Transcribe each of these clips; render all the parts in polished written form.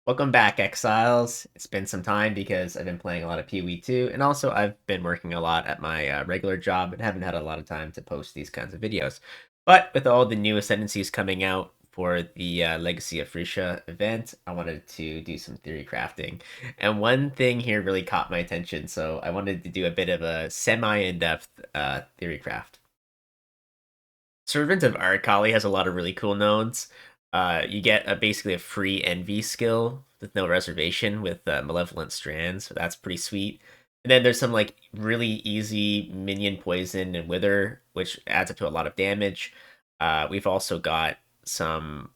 Welcome back, Exiles. It's been some time because I've been playing a lot of PoE2, and also I've been working a lot at my regular job and haven't had a lot of time to post these kinds of videos. But with all the new ascendancies coming out for the Legacy of Phrecia event, I wanted to do some theory crafting. And one thing here really caught my attention, so I wanted to do a bit of a semi-in-depth theory craft. Servant of Arakali has a lot of really cool nodes. You get basically a free envy skill with no reservation with malevolent strands, so that's pretty sweet. And then there's some like really easy minion poison and wither, which adds up to a lot of damage. We've also got some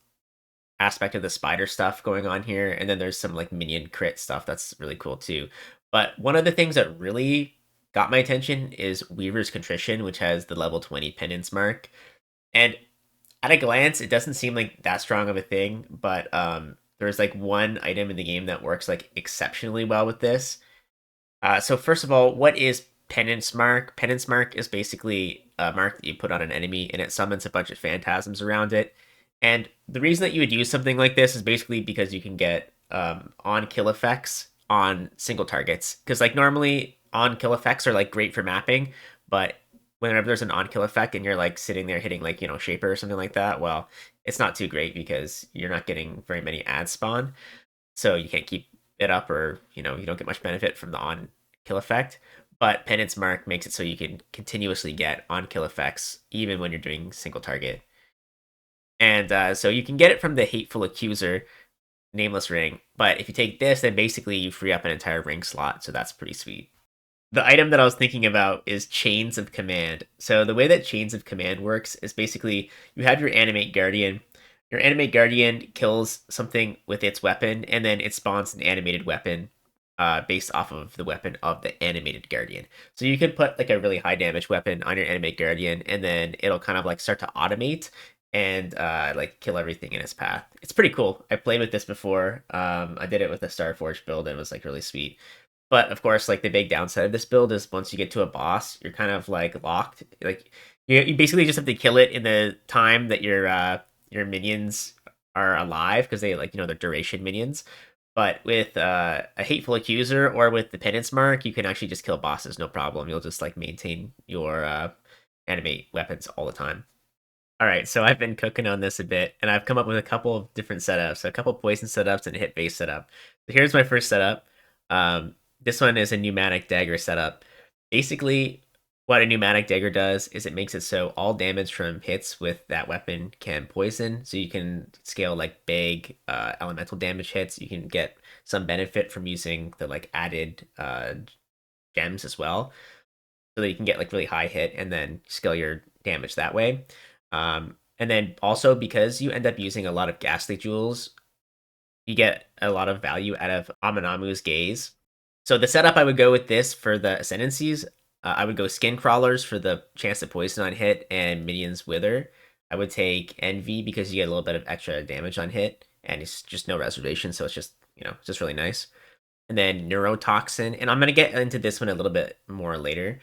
aspect of the spider stuff going on here, and then there's some like minion crit stuff that's really cool too. But one of the things that really got my attention is Weaver's Contrition, which has the level 20 penance mark. And at a glance, it doesn't seem like that strong of a thing, but there's like one item in the game that works like exceptionally well with this. So first of all, what is Penance Mark? Penance Mark is basically a mark that you put on an enemy, and it summons a bunch of phantasms around it. And the reason that you would use something like this is basically because you can get on kill effects on single targets. Because like normally on kill effects are like great for mapping, but whenever there's an on kill effect and you're like sitting there hitting like Shaper or something like that, well, it's not too great because you're not getting very many ads spawn, so you can't keep it up, or you don't get much benefit from the on kill effect. But Penance Mark makes it so you can continuously get on kill effects even when you're doing single target. And so you can get it from the Hateful Accuser nameless ring, but if you take this, then basically you free up an entire ring slot, so that's pretty sweet. The item that I was thinking about is Chains of Command. So the way that Chains of Command works is basically you have your Animate Guardian. Your Animate Guardian kills something with its weapon, and then it spawns an animated weapon based off of the weapon of the Animated Guardian. So you can put like a really high damage weapon on your Animate Guardian, and then it'll kind of like start to automate and like kill everything in its path. It's pretty cool. I played with this before. I did it with a Starforge build, and it was like really sweet. But of course, like the big downside of this build is once you get to a boss, you're kind of like locked. Like you basically just have to kill it in the time that your minions are alive, because they like they're duration minions. But with a Hateful Accuser or with the Penance Mark, you can actually just kill bosses, no problem. You'll just like maintain your animate weapons all the time. All right, so I've been cooking on this a bit, and I've come up with a couple of different setups, a couple poison setups and a hit base setup. So here's my first setup. This one is a pneumatic dagger setup. Basically, what a pneumatic dagger does is it makes it so all damage from hits with that weapon can poison. So you can scale like big elemental damage hits. You can get some benefit from using the like added gems as well, so that you can get like really high hit and then scale your damage that way. And then also because you end up using a lot of ghastly jewels, you get a lot of value out of Aminamu's gaze. So the setup I would go with this for the ascendancies, I would go skin crawlers for the chance to poison on hit and minions wither. I would take envy because you get a little bit of extra damage on hit, and it's just no reservation, so it's just just really nice. And then neurotoxin, and I'm gonna get into this one a little bit more later.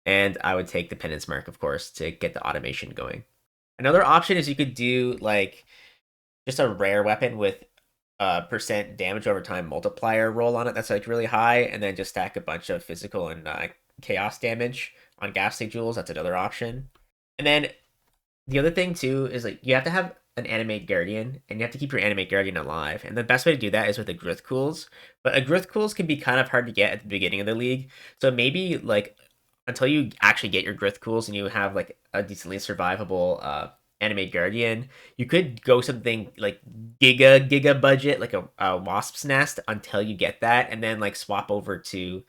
And I would take the penance mark, of course, to get the automation going. Another option is you could do like just a rare weapon with percent damage over time multiplier roll on it that's like really high, and then just stack a bunch of physical and chaos damage on ghastly jewels. That's another option. And then the other thing too is like you have to have an animate guardian, and you have to keep your animate guardian alive. And the best way to do that is with the growth cools. But a growth cools can be kind of hard to get at the beginning of the league. So maybe like until you actually get your growth cools and you have like a decently survivable animate guardian, you could go something like giga budget, like a wasp's nest until you get that, and then like swap over to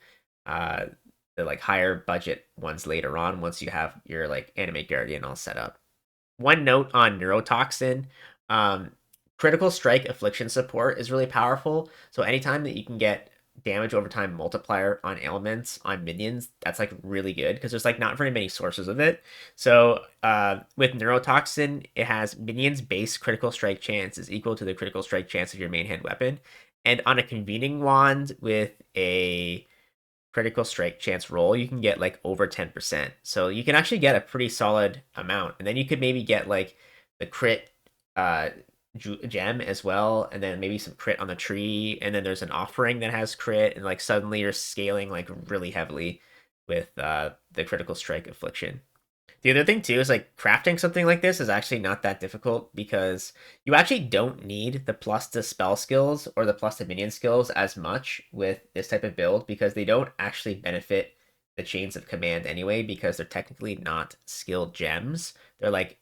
uh the like higher budget ones later on once you have your like animate guardian all set up. One note on neurotoxin, um, critical strike affliction support is really powerful. So anytime that you can get damage over time multiplier on ailments on minions, that's like really good because there's like not very many sources of it. So with neurotoxin, it has minions base critical strike chance is equal to the critical strike chance of your main hand weapon. And on a convening wand with a critical strike chance roll, you can get like over 10%. So you can actually get a pretty solid amount. And then you could maybe get like the crit gem as well, and then maybe some crit on the tree, and then there's an offering that has crit, and like suddenly you're scaling like really heavily with the critical strike affliction. The other thing too is like crafting something like this is actually not that difficult because you actually don't need the plus to spell skills or the plus to minion skills as much with this type of build because they don't actually benefit the chains of command anyway because they're technically not skill gems. They're like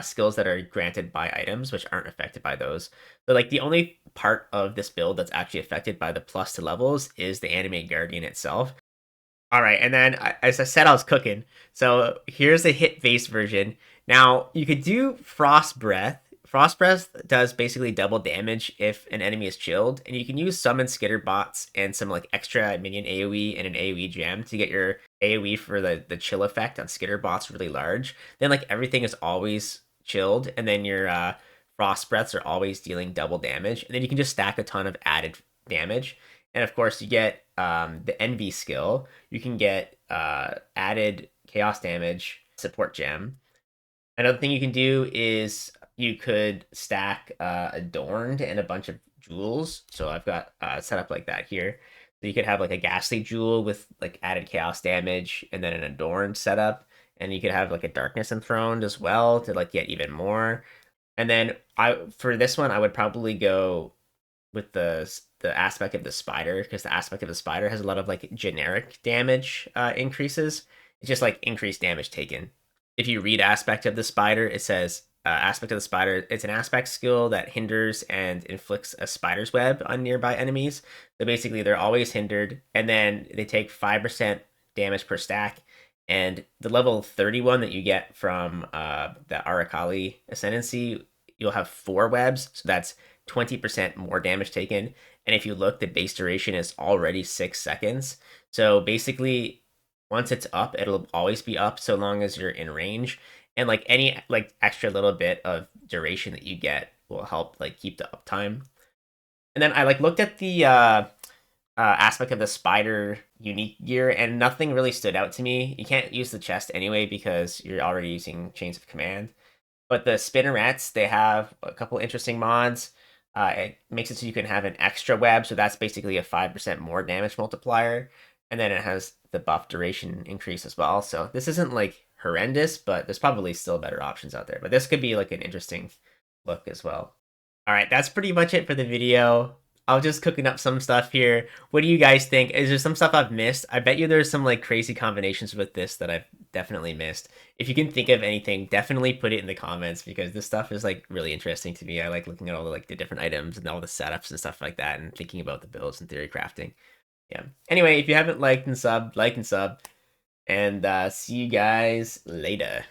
skills that are granted by items which aren't affected by those. So like the only part of this build that's actually affected by the plus to levels is the animate guardian itself. All right, and then as I said, I was cooking. So here's the hit base version. Now you could do Frost Breath. Frost Breath does basically double damage if an enemy is chilled, and you can use summon skitterbots and some like extra minion AoE and an AoE gem to get your AoE for the chill effect on skitterbots really large. Then like everything is always chilled, and then your Frost Breaths are always dealing double damage, and then you can just stack a ton of added damage. And of course, you get the Envy skill. You can get added chaos damage support gem. Another thing you can do is you could stack Adorned and a bunch of jewels. So I've got set up like that here. So you could have like a Ghastly jewel with like added chaos damage and then an Adorned setup. And you could have like a Darkness Enthroned as well to like get even more. And then for this one, I would probably go with the aspect of the spider because the aspect of the spider has a lot of like generic damage increases. It's just like increased damage taken. If you read aspect of the spider, it says aspect of the spider. It's an aspect skill that hinders and inflicts a spider's web on nearby enemies. So basically, they're always hindered, and then they take 5% damage per stack. And the level 31 that you get from the Arakali Ascendancy, you'll have 4 webs. So that's 20% more damage taken. And if you look, the base duration is already 6 seconds. So basically, once it's up, it'll always be up so long as you're in range. And like any like extra little bit of duration that you get will help like keep the uptime. And then I like looked at the aspect of the spider unique gear, and nothing really stood out to me. You can't use the chest anyway because you're already using chains of command. But the spinnerets, they have a couple interesting mods. It makes it so you can have an extra web, so that's basically a 5% more damage multiplier. And then it has the buff duration increase as well. So this isn't like horrendous, but there's probably still better options out there. But this could be like an interesting look as well. All right, that's pretty much it for the video. I was just cooking up some stuff here. What do you guys think? Is there some stuff I've missed? I bet you there's some like crazy combinations with this that I've definitely missed. If you can think of anything, definitely put it in the comments because this stuff is like really interesting to me. I like looking at all the like the different items and all the setups and stuff like that and thinking about the builds and theory crafting. Yeah. Anyway, if you haven't liked and sub, like and sub, and see you guys later.